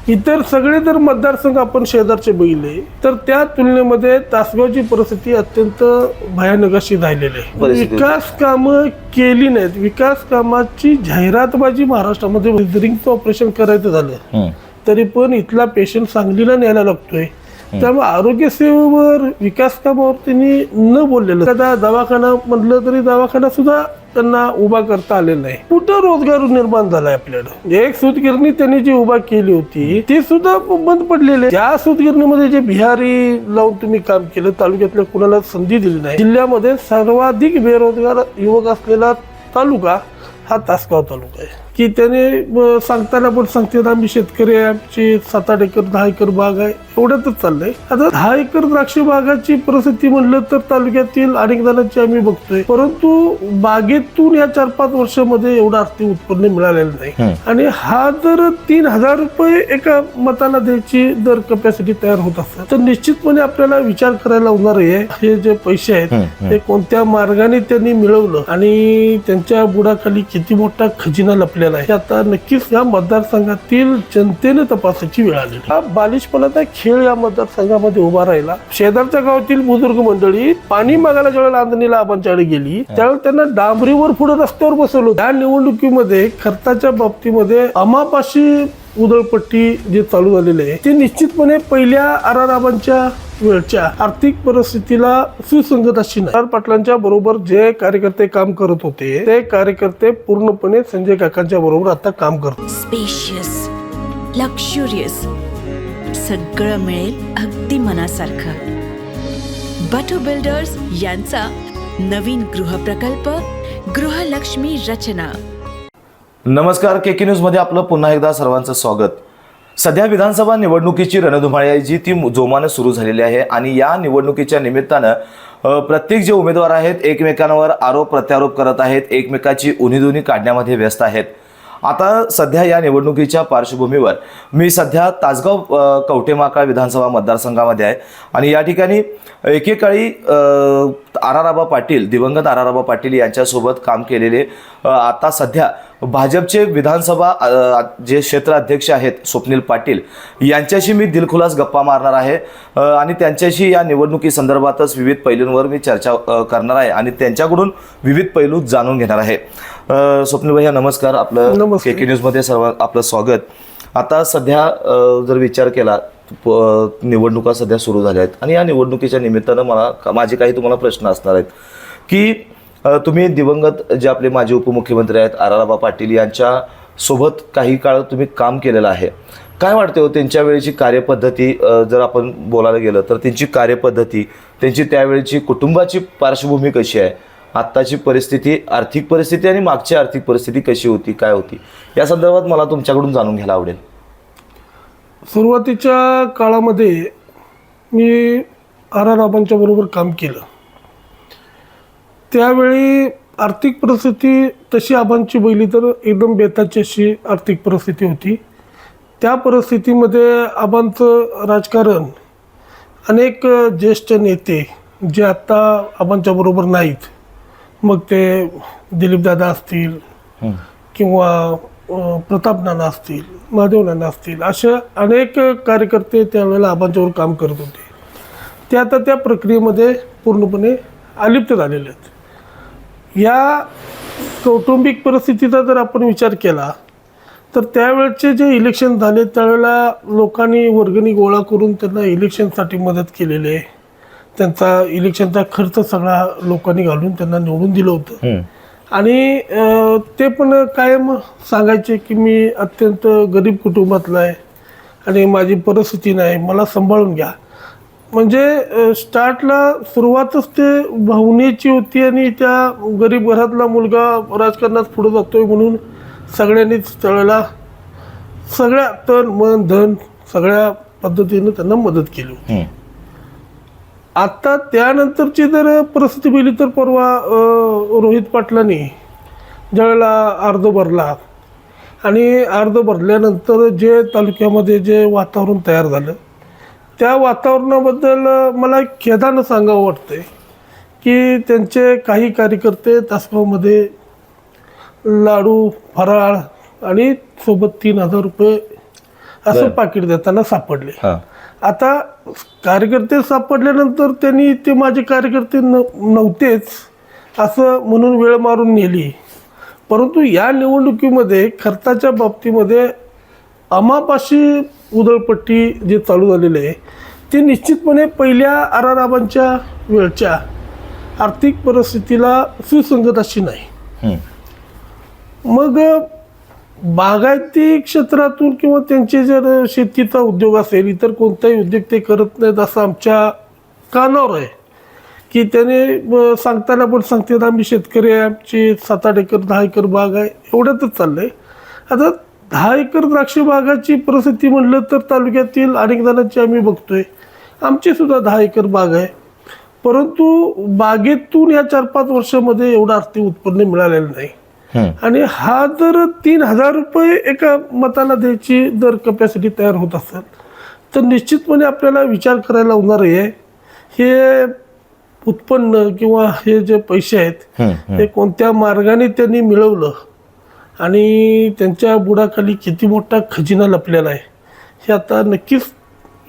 इतर सगळे जर मतदारसंघ आपण शेजारचे बघितले तर त्या तुलनेमध्ये तासगावची परिस्थिती अत्यंत भयानक अशी झालेली आहे. विकास कामं केली नाहीत. विकास कामाची जाहिरातबाजी महाराष्ट्रामध्ये रिंगचं ऑपरेशन करायचं झालं तरी पण इथला पेशंट सांगलीला न्यायला लागतोय. त्यामुळे आरोग्य सेवेवर विकास कामावर त्यांनी न बोललेलं. एखादा दवाखाना म्हटलं तरी दवाखाना सुद्धा त्यांना उभा करता आलेला नाही. कुठं रोजगार निर्माण झालाय आपल्याला. एक सूतगिरणी त्यांनी जी उभा केली होती ती सुद्धा बंद पडलेली. त्या सूतगिरणीमध्ये जे बिहारी लावून तुम्ही काम केलं, तालुक्यातल्या कुणाला संधी दिली नाही. जिल्ह्यामध्ये सर्वाधिक बेरोजगार युवक असलेला तालुका हा तासगाव तालुका आहे की त्याने सांगताना पण सांगतात आम्ही शेतकरी आहे, आमची 7-8 एकर 10 एकर बाग आहे, एवढ्यातच चाललंय. आता 10 एकर द्राक्ष बागाची परिस्थिती म्हणलं तर तालुक्यातील अनेक जणांची आम्ही बघतोय, परंतु बागेतून या 4-5 वर्षामध्ये एवढं आर्थिक उत्पन्न मिळालेलं नाही. आणि हा जर 3,000 रुपये एका मताला द्यायची जर कॅपॅसिटी तयार होत असेल तर निश्चितपणे आपल्याला विचार करायला होणार आहे हे जे पैसे आहेत ते कोणत्या मार्गाने त्यांनी मिळवलं आणि त्यांच्या बुडाखाली किती मोठा खजिना लपला आहे. आता नक्कीच या मतदारसंघातील जनतेने तपासाची वेळ आली. हा बालिशपणाचा खेळ या मतदारसंघामध्ये उभा राहिला. शेजारच्या गावातील बुजुर्ग मंडळी पाणी मागायला ज्यावेळेला आंधणीला आबांच्याकडे गेली त्यावेळेला त्यांना डांबरीवर पुढे रस्त्यावर बसवलं. या निवडणुकीमध्ये खर्चाच्या बाबतीमध्ये अमापाशी उधळपट्टी जे चालू झालेले आहे ते निश्चितपणे पहिल्या आराराबांच्या वेळच्या आर्थिक परिस्थितीला सुसंगत अशी नाही. पाटलांच्या बरोबर जे कार्यकर्ते काम करत होते ते कार्यकर्ते पूर्णपणे संजय काकांच्या बरोबर आता काम करतात. स्पेशियस, लक्झुरियस, सगळं मिळेल अगदी मनासारखं. बटू बिल्डर्स यांचा नवीन गृहप्रकल्प गृहलक्ष्मी रचना. नमस्कार, केके न्यूज मध्ये आपलं पुन्हा एकदा सर्वांचं स्वागत. सध्या विधानसभा निवडणुकीची रणधुमाळी आहे जी ती जोमानं सुरू झालेली आहे आणि या निवडणुकीच्या निमित्तानं प्रत्येक जे उमेदवार आहेत एकमेकांवर आरोप प्रत्यारोप करत आहेत, एकमेकाची उन्हीधुनी काढण्यामध्ये व्यस्त आहेत. आता सध्या या निवडणुकीच्या पार्श्वभूमीवर मी सध्या तासगाव कवठेमहांकाळ विधानसभा मतदारसंघामध्ये आहे आणि या ठिकाणी एकेकाळी आराराबा पाटील, दिवंगत आराराबा पाटील यांच्यासोबत काम केलेले आता सध्या भाजपचे विधानसभा जे क्षेत्र अध्यक्ष आहेत स्वप्नील पाटील यांच्याशी मी दिलखुलास गप्पा मारणार आहे आणि त्यांच्याशी या निवडणुकी संदर्भातच विविध पैलूंवर मी चर्चा करणार आहे आणि त्यांच्याकडून विविध पैलू जाणून घेणार आहे. स्वप्नील भैया नमस्कार, आपलं केके न्यूजमध्ये सर्व आपलं स्वागत. आता सध्या जर विचार केला निवडणुका सध्या सुरू झाल्या आहेत आणि या निवडणुकीच्या निमित्तानं माझे काही तुम्हाला प्रश्न असणार आहेत की तुम्ही दिवंगत जे आपले माजी उपमुख्यमंत्री आहेत आराराबा पाटील यांच्या सोबत काही काळ तुम्ही काम केलेलं आहे. काय वाटते हो त्यांच्या वेळेची कार्यपद्धती जर आपण बोलायला गेलं तर त्यांची कार्यपद्धती, त्यांची त्यावेळेची कुटुंबाची पार्श्वभूमी कशी आहे, आत्ताची परिस्थिती, आर्थिक परिस्थिती आणि मागची आर्थिक परिस्थिती कशी होती, काय होती, या संदर्भात मला तुमच्याकडून जाणून घ्यायला आवडेल. सुरुवातीच्या काळामध्ये मी आराराबांच्या बरोबर काम केलं. त्यावेळी आर्थिक परिस्थिती तशी आबांची बघितली तर एकदम बेताची अशी आर्थिक परिस्थिती होती. त्या परिस्थितीमध्ये आबांचं राजकारण, अनेक ज्येष्ठ नेते जे आत्ता आबांच्या बरोबर नाहीत, मग ते दिलीपदादा असतील किंवा प्रताप नाना असतील, महादेव नाना असतील, असे अनेक कार्यकर्ते त्यावेळेला आबांच्यावर काम करत होते. ते आता त्या प्रक्रियेमध्ये पूर्णपणे अलिप्त झालेले आहेत. या कौटुंबिक परिस्थितीचा जर आपण विचार केला तर त्यावेळेचे जे इलेक्शन झाले त्यावेळेला लोकांनी वर्गणी गोळा करून त्यांना इलेक्शनसाठी मदत केलेली आहे. त्यांचा इलेक्शनचा खर्च सगळा लोकांनी घालून त्यांना निवडून दिलं होतं आणि ते पण कायम सांगायचे की मी अत्यंत गरीब कुटुंबातला आहे आणि माझी परिस्थिती नाही, मला सांभाळून घ्या. म्हणजे स्टार्टला सुरुवातच ते भावनेची होती आणि त्या गरीब घरातला मुलगा राजकारणात पुढे जातोय म्हणून सगळ्यांनीच त्यावेळेला सगळ्या तन मन धन सगळ्या पद्धतीनं त्यांना मदत केली होती. आता त्यानंतरची जर परिस्थिती पाहिली तर परवा रोहित पाटलांनी ज्यावेळेला अर्ज भरला आणि अर्ज भरल्यानंतर जे तालुक्यामध्ये जे वातावरण तयार झालं त्या वातावरणाबद्दल मला खेदानं सांगावं वाटतंय की त्यांचे काही कार्यकर्ते तासगावमध्ये लाडू, फराळ आणि सोबत 3,000 रुपये असं पाकिट देताना सापडले. हा. आता कार्यकर्ते सापडल्यानंतर त्यांनी ते माझे कार्यकर्ते नव्हतेच असं म्हणून वेळ मारून नेली. परंतु या निवडणुकीमध्ये खर्चाच्या बाबतीमध्ये अमापाशी उधळपट्टी जे चालू झालेले आहे ते निश्चितपणे पहिल्या आराराबांच्या वेळच्या आर्थिक परिस्थितीला सुसंगत अशी नाही. मग बागायती क्षेत्रातून किंवा त्यांचे जर शेतीचा उद्योग असेल, इतर कोणताही उद्योग ते करत नाहीत असं आमच्या कानावर आहे की त्याने सांगताना पण सांगतात आम्ही शेतकरी आहे, आमची 7-8 एकर 10 एकर बाग आहे, एवढ्यातच चाललंय. आता 10 एकर द्राक्ष बागाची परिस्थिती म्हणलं तर तालुक्यातील अनेक जणांची आम्ही बघतोय, आमची सुद्धा 10 एकर बाग आहे. परंतु बागेतून या 4-5 वर्षामध्ये एवढं आर्थिक उत्पन्न मिळालेलं नाही. आणि हा जर 3,000 रुपये एका मताला द्यायची जर कपॅसिटी तयार होत असेल तर निश्चितपणे आपल्याला विचार करायला होणार आहे हे उत्पन्न किंवा हे जे पैसे आहेत हे कोणत्या मार्गाने त्यांनी मिळवलं आणि त्यांच्या बुडाखाली किती मोठा खजिना लपलेला आहे हे आता नक्कीच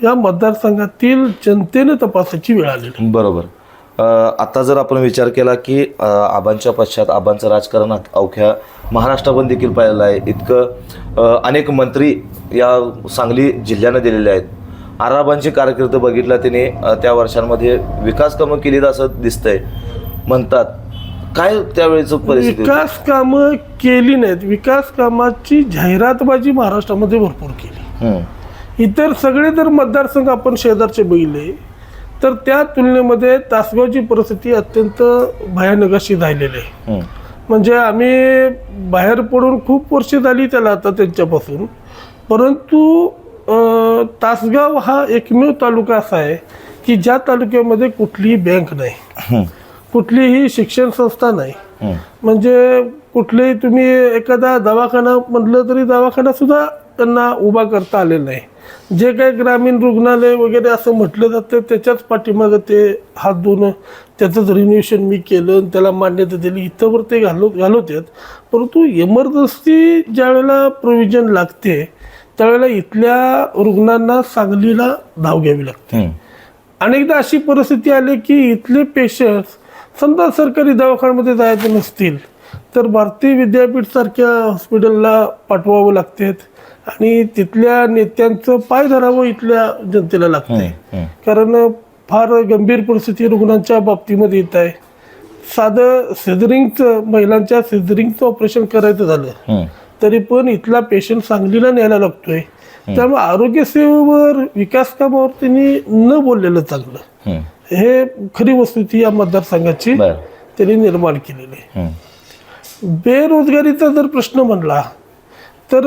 या मतदारसंघातील जनतेने तपासायची वेळ आलेली. बरोबर. आता जर आपण विचार केला की आबांच्या पश्चात आबांचं राजकारण अवघ्या महाराष्ट्रामध्ये देखील पाहिलेलं आहे. इतकं अनेक मंत्री या सांगली जिल्ह्यानं दिलेले आहेत. आराबांची कारकीर्द बघितला त्याने त्या वर्षांमध्ये विकास कामं केली असं दिसतंय म्हणतात. काय त्यावेळेचं परिस्थिती? विकास कामं केली नाहीत, विकास कामाची जाहिरातबाजी महाराष्ट्रामध्ये भरपूर केली. इतर सगळे जर मतदारसंघ आपण शेजारचे बघितले तर त्या तुलनेमध्ये तासगावची परिस्थिती अत्यंत भयानक अशी राहिलेली आहे. म्हणजे आम्ही बाहेर पडून खूप वर्ष झाली त्याला आता त्यांच्यापासून. परंतु तासगाव हा एकमेव तालुका असा आहे की ज्या तालुक्यामध्ये कुठलीही बँक नाही, कुठलीही शिक्षण संस्था नाही. म्हणजे कुठलेही तुम्ही एखादा दवाखाना म्हटलं तरी दवाखाना सुद्धा त्यांना उभा करता आलेला नाही. जे काही ग्रामीण रुग्णालय वगैरे असं म्हटलं जातं त्याच्याच पाठीमागं ते हात धुणं त्याचंच रिन्युएशन मी केलं आणि त्याला मान्यता दिली इथंवर ते घालवतात. परंतु इमर्जन्सी ज्या वेळेला प्रोव्हिजन लागते त्यावेळेला इथल्या रुग्णांना सांगलीला धाव घ्यावी लागते. अनेकदा अशी परिस्थिती आली की इथले पेशंट्स समजा सरकारी दवाखान्यामध्ये जायचं नसतील तर भारतीय विद्यापीठसारख्या हॉस्पिटलला पाठवावं लागते आणि तिथल्या नेत्यांचं पाय धरावं इथल्या जनतेला लागतंय. कारण फार गंभीर परिस्थिती रुग्णांच्या बाबतीमध्ये येत आहे. साधं सिझरिंगचं महिलांच्या सिझरिंगचं ऑपरेशन करायचं झालं तरी पण इथला पेशंट सांगलीला न्यायला लागतोय. त्यामुळे आरोग्य सेवेवर विकास कामावर त्यांनी न बोललेलं चांगलं. हे खरी वस्तुस्थिती या मतदारसंघाची त्यांनी निर्माण केलेली आहे. बेरोजगारीचा जर प्रश्न म्हणला तर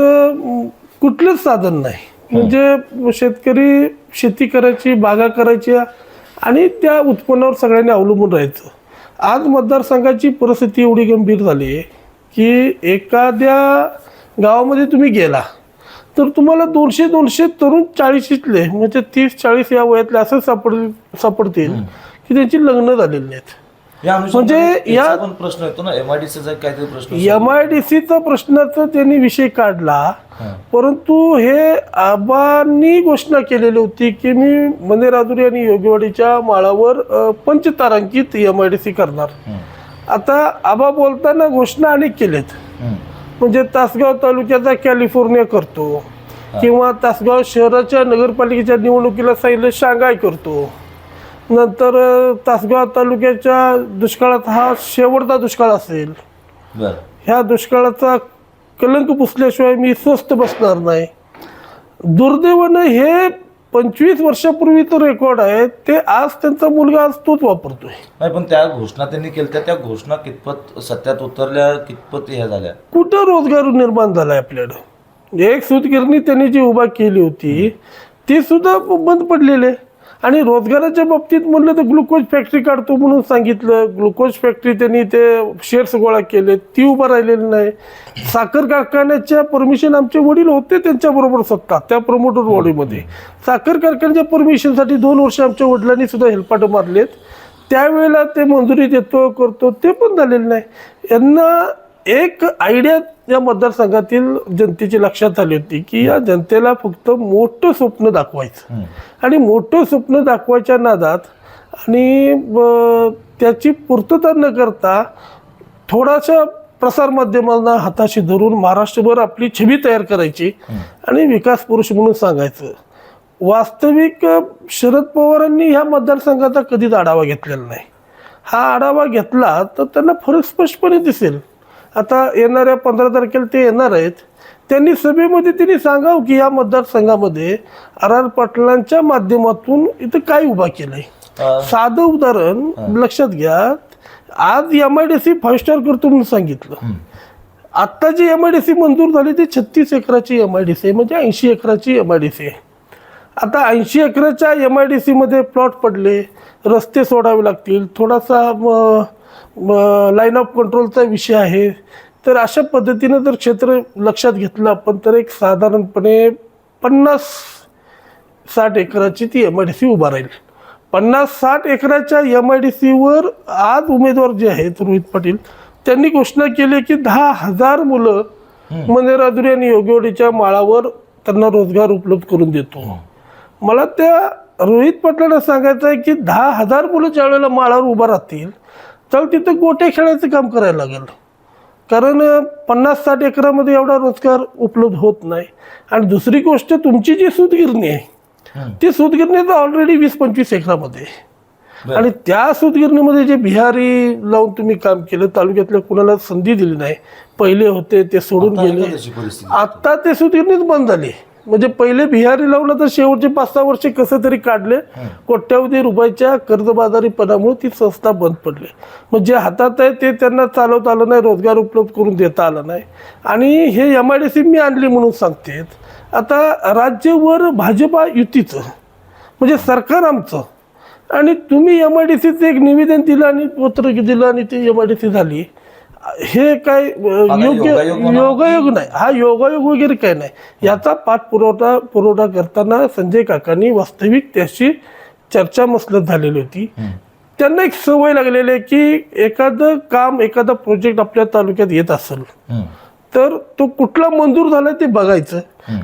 कुठलंच साधन नाही. म्हणजे शेतकरी शेती करायची, बागा करायच्या आणि त्या उत्पन्नावर सगळ्यांनी अवलंबून राहायचं. आज मतदारसंघाची परिस्थिती एवढी गंभीर झाली आहे की एखाद्या गावामध्ये तुम्ही गेला तर तुम्हाला 200 तरुण 40शीतले म्हणजे 30-40 या वयातले असं सापडतील की त्यांची लग्न झालेली नाहीत. म्हणजे या प्रश्न येतो ना MIDCचा काहीतरी प्रश्न, MIDCचा प्रश्नाचा त्यांनी विषय काढला. परंतु हे आबांनी घोषणा केलेली होती की मी मनेराजुरी आणि योगेवाडीच्या माळावर पंचतारांकित MIDC करणार. आता आबा बोलताना घोषणा अनेक केलेत. म्हणजे तासगाव तालुक्याचा कॅलिफोर्निया करतो किंवा तासगाव शहराच्या नगरपालिकेच्या निवडणुकीला सांगितलं शांघाय करतो. नंतर तासगाव तालुक्याच्या दुष्काळात हा शेवटचा दुष्काळ असेल, ह्या दुष्काळाचा कलंक पुसल्याशिवाय मी स्वस्त बसणार नाही. दुर्दैवानं हे 25 वर्षापूर्वीचं रेकॉर्ड आहे ते आज त्यांचा मुलगा आज तोच वापरतोय. नाही पण त्या घोषणा त्यांनी केल्या त्या घोषणा कितपत सत्यात उतरल्या, कितपत ह्या झाल्या? कुठं रोजगार निर्माण झालाय आपल्याकडं? एक सूतगिरणी त्यांनी जी उभा केली होती ती सुद्धा बंद पडलेली. आणि रोजगाराच्या बाबतीत म्हणलं तर ग्लुकोज फॅक्टरी काढतो म्हणून सांगितलं, ग्लुकोज फॅक्टरी त्यांनी ते शेअर्स गोळा केले, ती उभं राहिलेली नाही. साखर कारखान्याच्या परमिशन आमचे वडील होते त्यांच्याबरोबर सत्ता त्या प्रमोटर बॉडीमध्ये. साखर कारखान्याच्या परमिशनसाठी 2 वर्ष आमच्या वडिलांनी सुद्धा हेलपाटं मारलेत. त्यावेळेला ते मंजुरी देतो करतो ते पण झालेलं नाही. यांना एक आयडिया या मतदारसंघातील जनतेची लक्षात आली होती की या जनतेला फक्त मोठं स्वप्न दाखवायचं आणि मोठं स्वप्न दाखवायच्या नादात आणि त्याची पूर्तता न करता थोडासा प्रसारमाध्यमांना हाताशी धरून महाराष्ट्रभर आपली छबी तयार करायची आणि विकास पुरुष म्हणून सांगायचं. वास्तविक शरद पवारांनी ह्या मतदारसंघाचा कधीच आढावा घेतलेला नाही. हा आढावा घेतला तर त्यांना फरक स्पष्टपणे दिसेल. आता येणाऱ्या 15 तारखेला ते येणार आहेत. त्यांनी सभेमध्ये त्यांनी सांगावं की या मतदारसंघामध्ये आर पाटलांच्या माध्यमातून इथं काय उभा केलंय. साधं उदाहरण लक्षात घ्या. आज MIDC 5 स्टार करतो म्हणून सांगितलं. आत्ता जी MIDC मंजूर झाली ती 36 एकराची MIDC आहे, म्हणजे 80 एकराची MIDC आहे. आता 80 एकराच्या MIDC मध्ये प्लॉट पडले, रस्ते सोडावे लागतील, थोडासा लाईन ऑफ कंट्रोलचा विषय आहे. तर अशा पद्धतीनं जर क्षेत्र लक्षात घेतलं आपण तर एक साधारणपणे 50-60 एकराची ती MIDC उभा राहील. 50-60 एकराच्या MIDCवर आज उमेदवार जे आहेत रोहित पाटील त्यांनी घोषणा केली की 10,000 मुलं मनेराजुरी आणि योगेवाडीच्या माळावर त्यांना रोजगार उपलब्ध करून देतो. मला त्या रोहित पाटलांना सांगायचं आहे की 10,000 मुलं ज्या वेळेला माळावर उभा राहतील तर तिथं गोटे खेळायचं काम करायला लागेल. कारण 50-60 एकरामध्ये एवढा रोजगार उपलब्ध होत नाही. आणि दुसरी गोष्ट तुमची जी सूतगिरणी आहे ती सूतगिरणी तर ऑलरेडी 20-25 एकरामध्ये आणि त्या सूतगिरणीमध्ये जे बिहारी लावून तुम्ही काम केलं, तालुक्यातल्या कुणाला संधी दिली नाही. पहिले होते ते सोडून गेले. आता ते सूतगिरणीच बंद झाली. म्हणजे पहिले बिहारी लावलं तर शेवटचे 5-6 वर्ष कसं तरी काढले. कोट्यावधी रुपयाच्या कर्जबाजारीपणामुळे ती संस्था बंद पडली. मग जे हातात आहे ते त्यांना चालवता आलं नाही, रोजगार उपलब्ध करून देता आला नाही. आणि हे MIDC मी आणली म्हणून सांगते. आता राज्यावर भाजपा युतीचं म्हणजे सरकार आमचं आणि तुम्ही MIDCचं एक निवेदन दिलं आणि पत्र दिलं आणि ती MIDC झाली. हे काय योगायोग नाही. हा योगायोग वगैरे काय नाही. याचा पाठपुरवठा करताना संजय काकांनी वास्तविक त्याची चर्चा मसलत झालेली होती. त्यांना एक सवय लागलेली आहे की एखादं काम एखादा प्रोजेक्ट आपल्या तालुक्यात येत असेल तर तो कुठला मंजूर झाला ते बघायचं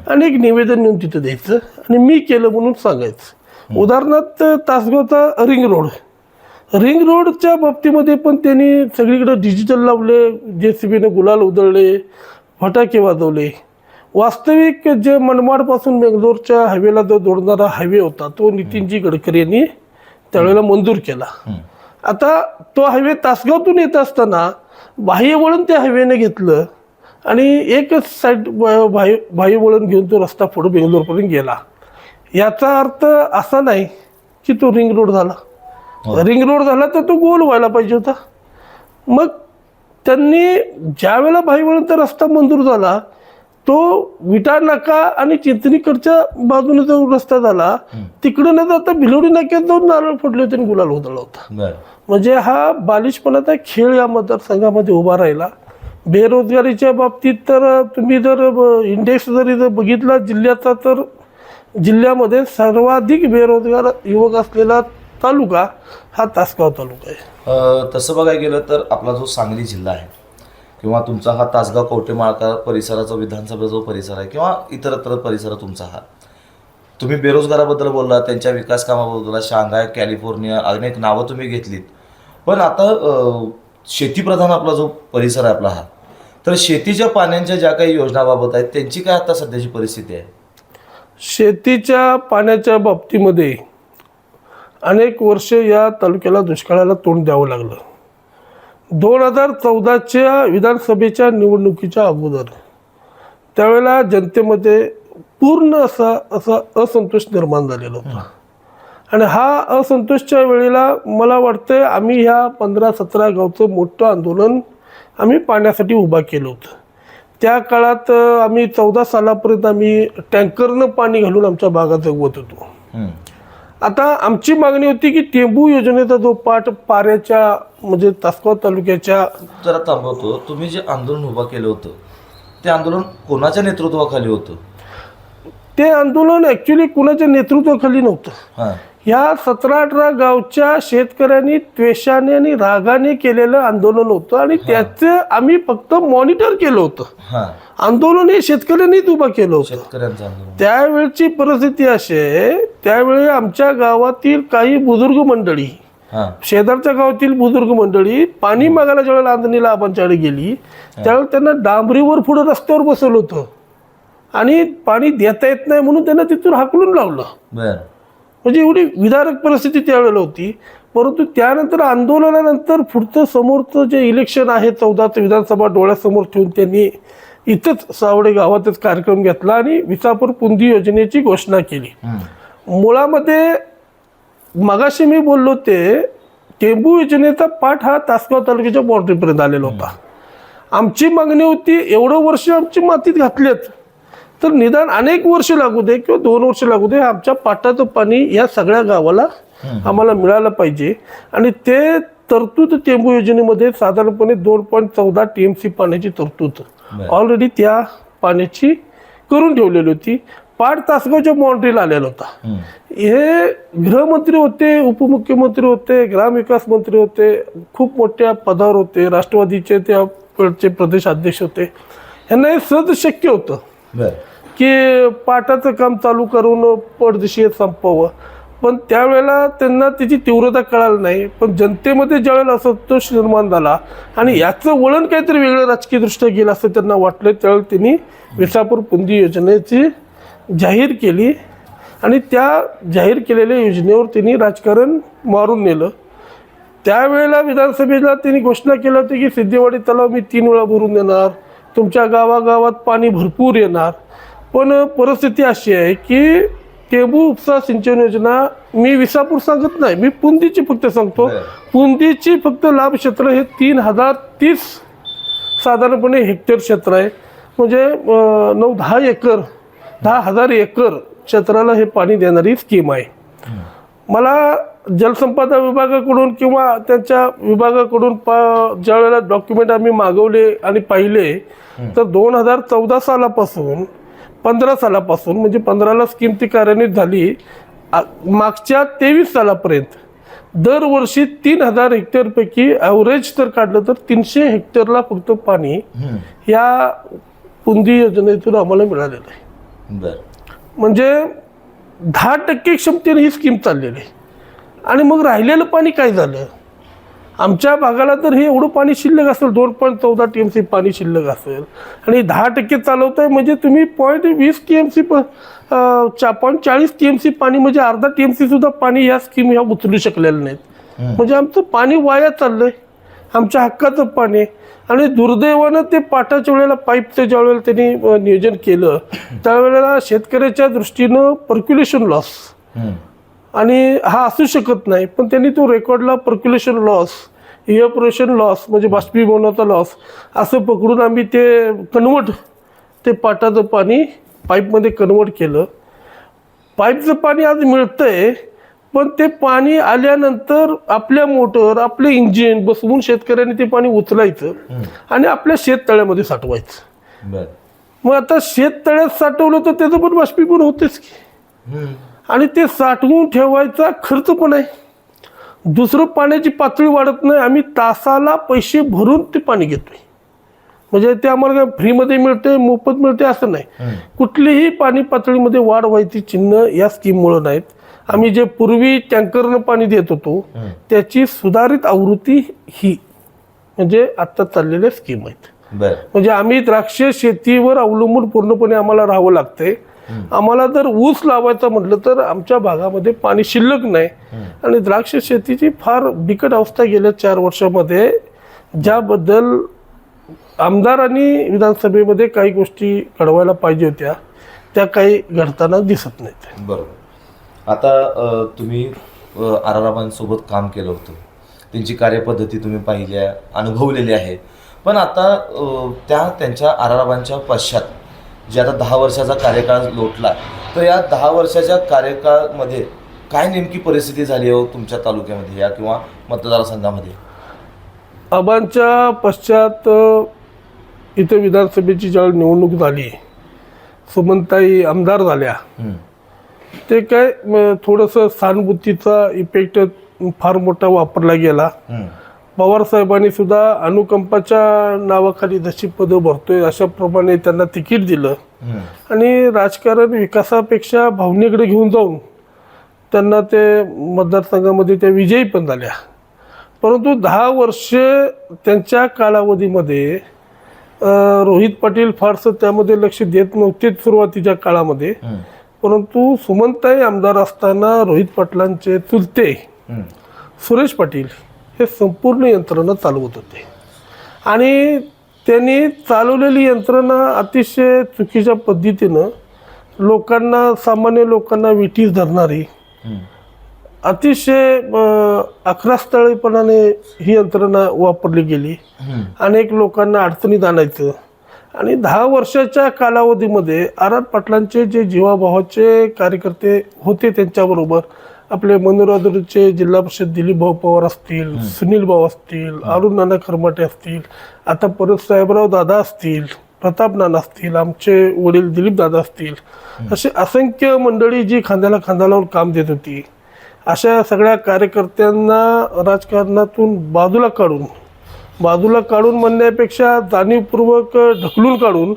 आणि एक निवेदन नेऊन तिथं द्यायचं आणि मी केलं म्हणून सांगायचं. उदाहरणार्थ तासगावचा रिंग रोडच्या बाबतीमध्ये पण त्यांनी सगळीकडे डिजिटल लावले, JCBने गुलाल उधळले, फटाके वाजवले. वास्तविक जे मनमाडपासून बेंगलोरच्या हायवेला जो जोडणारा हायवे होता तो नितीनजी गडकरी यांनी त्यावेळेला मंजूर केला. आता तो हायवे तासगावतून येत असताना बाह्य वळण त्या हायवेने घेतलं आणि एकच साईड बाह्य वळण घेऊन तो रस्ता पुढे बेंगलोरपर्यंत गेला. याचा अर्थ असा नाही की तो रिंग रोड झाला. रिंग रोड झाला तर तो गोल व्हायला पाहिजे होता. मग त्यांनी ज्या वेळेला भाईवळणचा रस्ता मंजूर झाला तो विटा नाका आणि चिंचणीकडच्या बाजूने जो रस्ता झाला तिकडं न जाता भिलोडी नाक्यात जाऊन नारळ फोडले होते आणि गुलाल उधळला होता. म्हणजे हा बालिशपणाचा खेळ या मतदारसंघामध्ये उभा राहिला. बेरोजगारीच्या बाबतीत तर तुम्ही जर इंडेक्स जर बघितला जिल्ह्याचा तर जिल्ह्यामध्ये सर्वाधिक बेरोजगार युवक असलेला तालुका हा तासगाव तालुका आहे. तसं बघायला गेलं तर आपला जो सांगली जिल्हा आहे किंवा तुमचा हा तासगाव कवठेमाळका परिसराचा विधानसभा जो परिसर आहे किंवा इतरत्र परिसर तुमचा हा, तुम्ही बेरोजगाराबद्दल बोलला, त्यांच्या विकास कामाबद्दल, शांघाय, कॅलिफोर्निया अनेक नावं तुम्ही घेतलीत. पण आता शेतीप्रधान आपला जो परिसर आहे आपला हा, तर शेतीच्या पाण्याच्या ज्या काही योजनाबाबत आहेत त्यांची काय आता सध्याची परिस्थिती आहे? शेतीच्या पाण्याच्या बाबतीमध्ये अनेक वर्ष या तालुक्याला दुष्काळाला तोंड द्यावं लागलं. 2014च्या विधानसभेच्या निवडणुकीच्या अगोदर त्यावेळेला जनतेमध्ये पूर्ण असा असंतोष निर्माण झालेला होता. आणि हा असंतोषच्या वेळेला मला वाटतं आम्ही ह्या 15-17 गावचं मोठं आंदोलन आम्ही पाण्यासाठी उभा केलं होतं. त्या काळात आम्ही 14 सालापर्यंत आम्ही टँकरनं पाणी घालून आमच्या भागात जगवत होतो. आता आमची मागणी होती की टेंबू योजनेचा जो पाठ पाऱ्याच्या म्हणजे तासगाव तालुक्याच्या जरा थांबवतो. तुम्ही जे आंदोलन उभं केलं होतं ते आंदोलन कोणाच्या नेतृत्वाखाली होतं? ते आंदोलन ॲक्च्युली कुणाच्या नेतृत्वाखाली नव्हतं. ह्या 17-18 गावच्या शेतकऱ्यांनी त्वेषाने आणि रागाने केलेलं आंदोलन होतं आणि त्याचं आम्ही फक्त मॉनिटर केलं होतं. हा, आंदोलन हे शेतकऱ्यांनीच उभं केलं होतं. शेतकऱ्यांचं आंदोलन. त्यावेळची परिस्थिती अशी आहे, त्यावेळी आमच्या गावातील काही बुजुर्ग मंडळी, हा, शेजारच्या गावातील बुजुर्ग मंडळी पाणी मागायला ज्यावेळेला आंदणीला आबांच्याकडे गेली त्यावेळेला त्यांना डांबरीवर पुढे रस्त्यावर बसवलं होतं आणि पाणी देता येत नाही म्हणून त्यांना तिथून हाकलून लावलं. बर, म्हणजे एवढी विदारक परिस्थिती त्यावेळेला होती. परंतु त्यानंतर आंदोलनानंतर पुढचं समोरचं जे इलेक्शन आहे 14चं विधानसभा डोळ्यासमोर ठेवून त्यांनी इथंच सावडे गावातच कार्यक्रम घेतला आणि विसापूर पुंदी योजनेची घोषणा केली. मुळामध्ये मगाशी मी बोललो ते टेंबू योजनेचा पाठ हा तासगाव तालुक्याच्या बाउंड्रीपर्यंत आलेला होता. आमची मागणी होती एवढं वर्ष आमची मातीत घातलेत तर निदान अनेक वर्ष लागू दे किंवा 2 वर्ष लागू दे, आमच्या पाटाचं पाणी या सगळ्या गावाला आम्हाला मिळालं पाहिजे. आणि ते तरतूद टेंबू योजनेमध्ये साधारणपणे 2.14 TMC पाण्याची तरतूद ऑलरेडी त्या पाण्याची करून ठेवलेली होती. पाट तासगावच्या बाउंड्रीला आलेला होता. हे गृहमंत्री होते, उपमुख्यमंत्री होते, ग्रामविकास मंत्री होते, खूप मोठ्या पदावर होते, राष्ट्रवादीचे त्यावेळचे प्रदेश अध्यक्ष होते. ह्यांना हे सहज शक्य होतं की पाटाचं काम चालू करून पडदिशी संपवावं. पण त्यावेळेला त्यांना त्याची तीव्रता कळाली नाही. पण जनतेमध्ये ज्यावेळेला असंतोष निर्माण झाला आणि याचं वळण काहीतरी वेगळं राजकीयदृष्ट्या गेलं असं त्यांना वाटलं, त्यावेळेला त्यांनी विसापूर पुंदी योजनेची जाहीर केली आणि त्या जाहीर केलेल्या योजनेवर त्यांनी राजकारण मारून नेलं. त्यावेळेला विधानसभेला त्यांनी घोषणा केली होती की सिद्धेवाडी तलाव मी 3 वेळा भरून देणार, तुमच्या गावागावात पाणी भरपूर येणार. पण परिस्थिती अशी आहे की टेंबू उपसा सिंचन योजना मी विसापूर सांगत नाही, मी पुंदीची फक्त सांगतो. पुंदीची फक्त लाभ क्षेत्र हे 3030 साधारणपणे हेक्टर क्षेत्र आहे. म्हणजे 9-10 एकर 10,000 एकर क्षेत्राला हे पाणी देणारी स्कीम आहे. मला जलसंपदा विभागाकडून किंवा त्यांच्या विभागाकडून ज्या वेळेला डॉक्युमेंट आम्ही मागवले आणि पाहिले तर 2014 सालापासून 15 सालापासून म्हणजे 15ला स्कीम ती कार्यान्वित झाली, मागच्या 23 सालापर्यंत दरवर्षी 3000 हेक्टरपैकी ॲव्हरेज तर काढलं तर 300 हेक्टरला फक्त पाणी या पुंदी योजनेतून आम्हाला मिळालेलं आहे. म्हणजे 10% क्षमतेने ही स्कीम चाललेली आहे. आणि मग राहिलेलं पाणी काय झालं? आमच्या भागाला तर हे एवढं पाणी शिल्लक असेल, 2.14 TMC पाणी शिल्लक असेल आणि 10% चालवताय म्हणजे तुम्ही 0.20 TMC 0.40 TMC पाणी म्हणजे अर्धा TMC सुद्धा पाणी या स्कीम ह्या उचलू शकलेलं नाहीत. म्हणजे आमचं पाणी वाया चाललंय, आमच्या हक्काचं पाणी. आणि दुर्दैवानं ते पाटाच्या वेळेला पाईपचं ज्या वेळेला त्यांनी नियोजन केलं त्यावेळेला शेतकऱ्याच्या दृष्टीनं पर्क्युलेशन लॉस आणि हा असू शकत नाही, पण त्यांनी तो रेकॉर्डला पर्क्युलेशन लॉस, इव्हॅपोरेशन लॉस म्हणजे बाष्पीभवनाचा लॉस असं पकडून आम्ही ते कन्वर्ट, ते पाटाचं पाणी पाईपमध्ये कन्वर्ट केलं. पाईपचं पाणी आज मिळतंय, पण ते पाणी आल्यानंतर आपल्या मोटर, आपले इंजिन बसवून शेतकऱ्यांनी ते पाणी उचलायचं आणि आपल्या शेततळ्यामध्ये साठवायचं. मग आता शेततळ्यात साठवलं तर त्याचं पण बाष्पीभवन होतेच की, आणि ते साठवून ठेवायचा खर्च पण आहे. दुसरं पाण्याची पातळी वाढत नाही, आम्ही तासाला पैसे भरून ते पाणी घेतोय. म्हणजे ते आम्हाला काय फ्रीमध्ये मिळते, मोफत मिळते असं नाही. कुठलीही पाणी पातळीमध्ये वाढ व्हायची चिन्ह या स्कीममुळं नाहीत. आम्ही जे पूर्वी टँकरनं पाणी देत होतो त्याची सुधारित आवृत्ती ही म्हणजे आता चाललेल्या स्कीम आहेत. म्हणजे आम्ही द्राक्ष शेतीवर अवलंबून पूर्णपणे आम्हाला राहावं लागतंय. आम्हाला जर ऊस लावायचा म्हटलं तर आमच्या भागामध्ये पाणी शिल्लक नाही आणि द्राक्ष शेतीची फार बिकट अवस्था गेल्या 4 वर्षामध्ये, ज्याबद्दल आमदारांनी विधानसभेमध्ये काही गोष्टी घडवायला पाहिजे होत्या त्या काही घडताना दिसत नाहीत. बरोबर. आता तुम्ही आराराबांसोबत काम केलं होतं, त्यांची कार्यपद्धती तुम्ही पाहिल्या, अनुभवलेली आहे. पण आता त्यांच्या आराराबांच्या पश्चात जे आता 10 वर्षाचा कार्यकाळ लोटला, तर या 10 वर्षाच्या कार्यकाळामध्ये काय नेमकी परिस्थिती झाली हो तुमच्या तालुक्यामध्ये या किंवा मतदारसंघामध्ये? आबांच्या पश्चात इथे विधानसभेची ज्यावेळी निवडणूक झाली, सुमनताई आमदार झाल्या, ते काय थोडंसं सहानुभूतीचा इफेक्ट फार मोठा वापरला गेला. पवार साहेबांनी सुद्धा अनुकंपाच्या नावाखाली जशी पदं भरतोय अशाप्रमाणे त्यांना तिकीट दिलं आणि राजकारण विकासापेक्षा भावनेकडे घेऊन जाऊन त्यांना ते मतदारसंघामध्ये त्या विजयी पण झाल्या. परंतु 10 वर्ष त्यांच्या कालावधीमध्ये रोहित पाटील फारसं त्यामध्ये लक्ष देत नव्हते सुरुवातीच्या काळामध्ये. परंतु सुमनताई आमदार असताना रोहित पाटलांचे चुलते सुरेश पाटील हे संपूर्ण यंत्रणा चालवत होते आणि त्यांनी चालवलेली यंत्रणा अतिशय चुकीच्या पद्धतीनं लोकांना, सामान्य लोकांना विठीस धरणारी, अतिशय अकरास्थळीपणाने ही यंत्रणा वापरली गेली. अनेक लोकांना अडचणीत आणायचं आणि 10 वर्षाच्या कालावधीमध्ये आर पाटलांचे जे जीवाभावाचे कार्यकर्ते होते त्यांच्याबरोबर आपले मनोरादूरचे जिल्हा परिषद दिलीप भाऊ पवार असतील, सुनील भाऊ असतील, अरुण नाना खरमाटे असतील, आता परत साहेबराव दादा असतील, प्रताप नाना असतील, आमचे वडील दिलीप दादा असतील, असे असंख्य मंडळी जी खांद्याला खांदा लावून काम देत होती, अशा सगळ्या कार्यकर्त्यांना राजकारणातून बाजूला काढून म्हणण्यापेक्षा जाणीवपूर्वक ढकलून काढून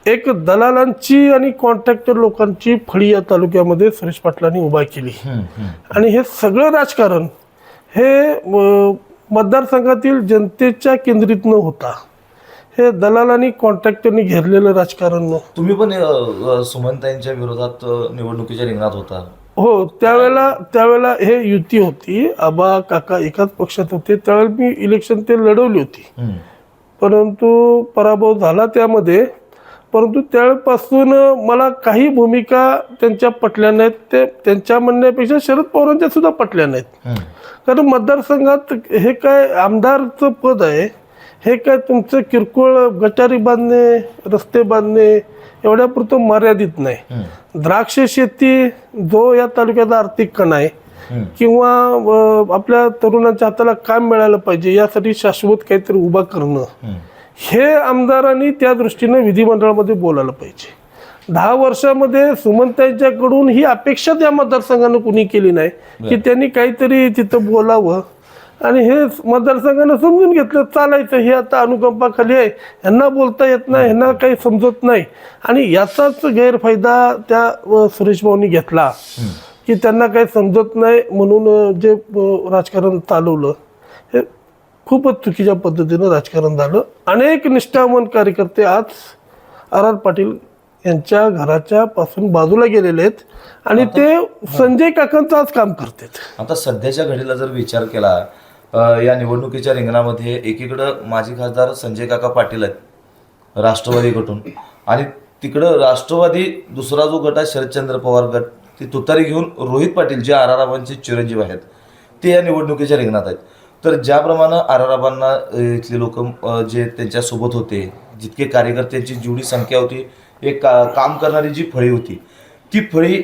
एक दलालांची आणि कॉन्ट्रॅक्टर लोकांची फळी या तालुक्यामध्ये सुरेश पाटलांनी उभा केली. आणि हे सगळं राजकारण हे मतदारसंघातील जनतेच्या केंद्रित न होता हे दलालांनी कॉन्ट्रॅक्टरनी घेरलेलं राजकारण. तुम्ही पण सुमनताईंच्या विरोधात निवडणुकीच्या रिंगणात होता. हो, त्यावेळेला हे युती होती. आबा काका एकाच पक्षात होते. त्यावेळेला मी इलेक्शन ते लढवली होती, परंतु पराभव झाला त्यामध्ये. परंतु त्यावेळेपासून मला काही भूमिका त्यांच्या पटल्या नाहीत. ते त्यांच्या म्हणण्यापेक्षा शरद पवारांच्या सुद्धा पटल्या नाहीत. कारण मतदारसंघात हे काय आमदारचं पद आहे, हे काय तुमचं किरकोळ गटारी बांधणे, रस्ते बांधणे एवढ्यापुरतं मर्यादित नाही. द्राक्ष शेती जो या तालुक्याचा आर्थिक कणा आहे किंवा आपल्या तरुणांच्या हाताला काम मिळालं पाहिजे यासाठी शाश्वत काहीतरी उभा करणं, हे आमदारांनी त्या दृष्टीने विधिमंडळामध्ये बोलायला पाहिजे. 10 वर्षामध्ये सुमनताईंच्याकडून ही अपेक्षा त्या मतदारसंघानं कुणी केली नाही की त्यांनी काहीतरी तिथं बोलावं आणि हे मतदारसंघानं समजून घेतलं चालायचं. हे आता अनुकंपाखाली आहे, ह्यांना बोलता येत नाही, ह्यांना काही समजत नाही आणि याचाच गैरफायदा त्या सुरेश भाऊंनी घेतला की त्यांना काही समजत नाही म्हणून जे राजकारण चालवलं हे खूपच चुकीच्या पद्धतीनं राजकारण झालं. अनेक निष्ठावान कार्यकर्ते आज आर पाटील यांच्या घराच्या पासून बाजूला गेलेले आहेत आणि ते संजय काकांचं आज काम करतात. आता सध्याच्या घडीला जर विचार केला या निवडणुकीच्या रिंगणामध्ये एकीकडं माजी खासदार संजय काका पाटील आहेत राष्ट्रवादी गटून आणि तिकडं राष्ट्रवादी दुसरा जो गट आहे शरदचंद्र पवार गट, ती तुतारी घेऊन रोहित पाटील जे आराराबांचे चिरंजीव आहेत ते या निवडणुकीच्या रिंगणात आहेत. तर ज्याप्रमाणे आराराबांना इथले लोक जे त्यांच्यासोबत होते, जितके कार्यकर्त्यांची जेवढी संख्या होती, एक काम करणारी जी फळी होती, ती फळी,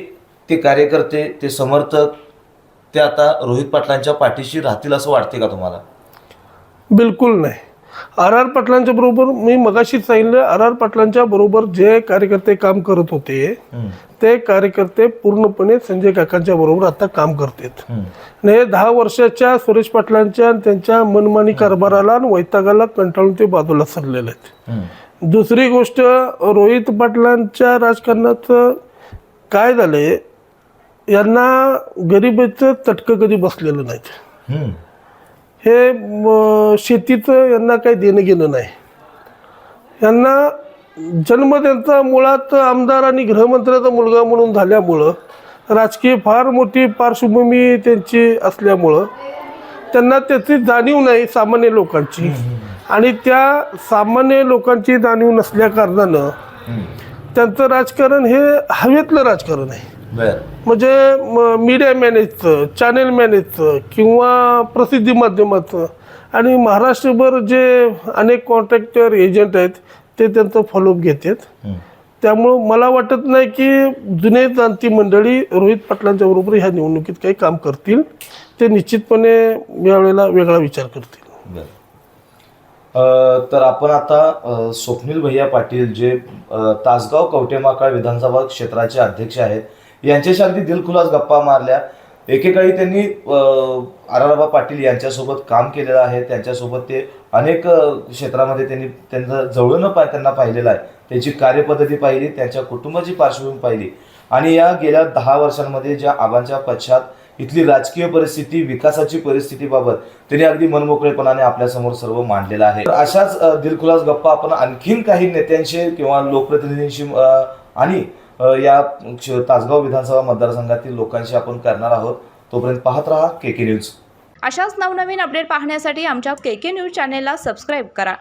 ते कार्यकर्ते, ते समर्थक, ते आता रोहित पाटलांच्या पाठीशी राहतील असं वाटते का तुम्हाला? बिलकुल नाही. आर पाटलांच्या बरोबर मी मगाशीच सांगितलं, आर पाटलांच्या बरोबर जे कार्यकर्ते काम करत होते ते कार्यकर्ते पूर्णपणे संजय काकांच्या बरोबर आता काम करतात. आणि 10 वर्षाच्या सुरेश पाटलांच्या आणि त्यांच्या मनमानी कारभाराला आणि वैतागाला कंटाळून ते बाजूला सरलेले आहेत. दुसरी गोष्ट, रोहित पाटलांच्या राजकारणाचं काय झालंय, यांना गरिबीचं चटकं कधी बसलेलं नाहीत. हे शेतीचं यांना काही देणं घेणं नाही. यांना जन्म त्यांचा मुळात आमदार आणि गृहमंत्र्याचा मुलगा म्हणून झाल्यामुळं, राजकीय फार मोठी पार्श्वभूमी त्यांची असल्यामुळं त्यांना त्याची जाणीव नाही सामान्य लोकांची. आणि त्या सामान्य लोकांची जाणीव नसल्या कारणानं त्यांचं राजकारण हे हवेतलं राजकारण आहे. म्हणजे मीडिया मॅनेजचं, चॅनेल मॅनेजचं किंवा प्रसिद्धी माध्यमाचं आणि महाराष्ट्रभर जे अनेक कॉन्ट्रॅक्टर एजंट आहेत ते त्यांचं फॉलोअप घेतात. त्यामुळं मला वाटत नाही की जुने जाणती मंडळी रोहित पाटलांच्या बरोबर ह्या निवडणुकीत काही काम करतील. ते निश्चितपणे यावेळेला वेगळा विचार करतील. तर आपण आता स्वप्नील भैया पाटील जे तासगाव कवटेमहाकाळ विधानसभा क्षेत्राचे अध्यक्ष आहेत, यांच्याशी अगदी दिलखुलास गप्पा मारल्या. एकेकाळी त्यांनी आराराबा पाटील यांच्यासोबत काम केलेलं आहे. त्यांच्यासोबत ते अनेक क्षेत्रामध्ये त्यांचं जवळून त्यांना पाहिलेलं आहे. त्यांची कार्यपद्धती पाहिली, त्यांच्या कुटुंबाची पार्श्वभूमी पाहिली आणि या गेल्या 10 वर्षांमध्ये ज्या आबांच्या पश्चात इथली राजकीय परिस्थिती, विकासाची परिस्थितीबाबत त्यांनी अगदी मनमोकळेपणाने आपल्यासमोर सर्व मांडलेलं आहे. तर अशाच दिलखुलास गप्पा आपण आणखीन काही नेत्यांशी किंवा लोकप्रतिनिधींशी आणि या तासगाव विधानसभा मतदारसंघातील लोकांशी आपण करणार आहोत. तोपर्यंत पाहत रहा KK न्यूज. अशाच नवनवीन अपडेट पाहण्यासाठी आमच्या KK न्यूज चॅनेलला सबस्क्राईब करा.